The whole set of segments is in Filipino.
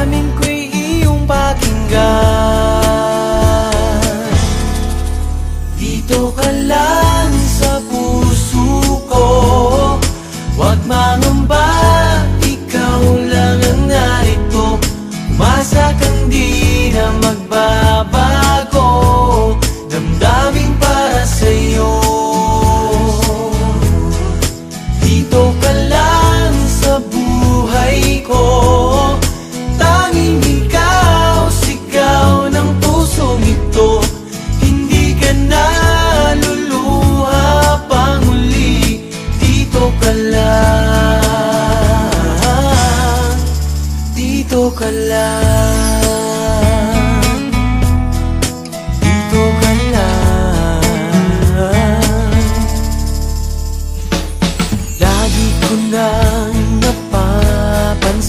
damdamin ko'y iyong pakinggan. Dito ka lang sa puso ko, huwag mangamba, ikaw lang ang narito. Umasa kang di na magbabago, damdamin para sa'yo. Dito ka lang sa buhay ko, tanging ikaw, sigaw ng pusong ito. Hindi ka na luluha pang muli, dito ka lang, dito ka lang, dito ka lang. Lagi ko nang napapansin,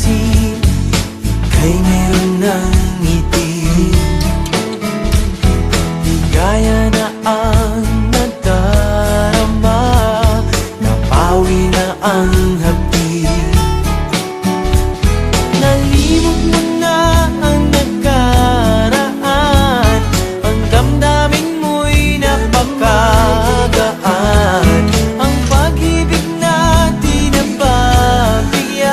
ika'y meron ng ngiti, ligaya na ang nadarama, napawi na ang hapdi. Nalimot mo na ang nagkaraan, ang damdamin mo'y napakagaan. Ang pag-ibig na di nababiyan,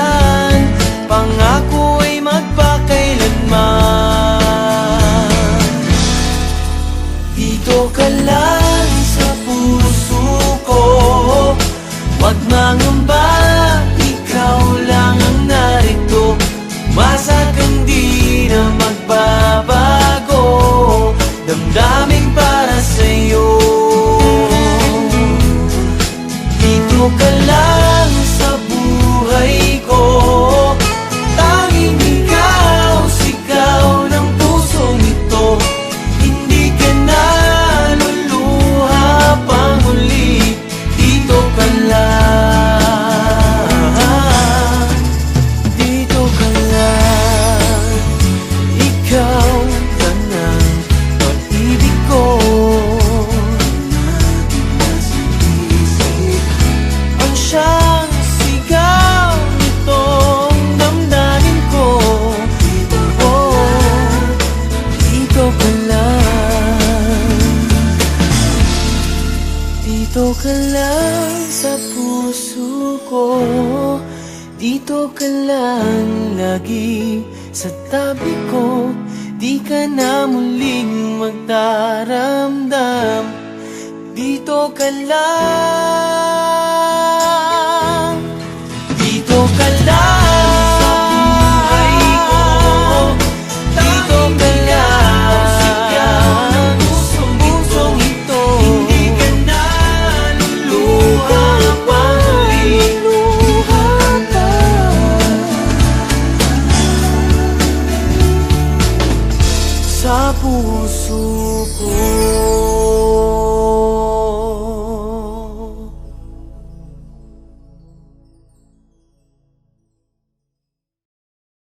pangako ay magpakailanman. Dito ka lang sa puso ko, huwag mangamba, ikaw lang ang narito. Umasa kang di na magbabago, damdamin para sa'yo. Dito ka lang sa buhay ko, tanging ikaw, sigaw ng pusong ito. Hindi ka na luluha pang muli, dito ka lang, dito ka lang. Ikaw lang ang pag-ibig ko, ang siyang sigaw nitong damdamin ko. Oh, dito ka lang, dito ka lang sa puso ko. Dito ka lang lagi sa tabi ko, di ka na muling magdaramdam. Dito ka lang, dito ka lang sa buhay ko, dito ka lang, sigaw ng pusong ito. Hindi ka na luluha pang muli, sa puso ko.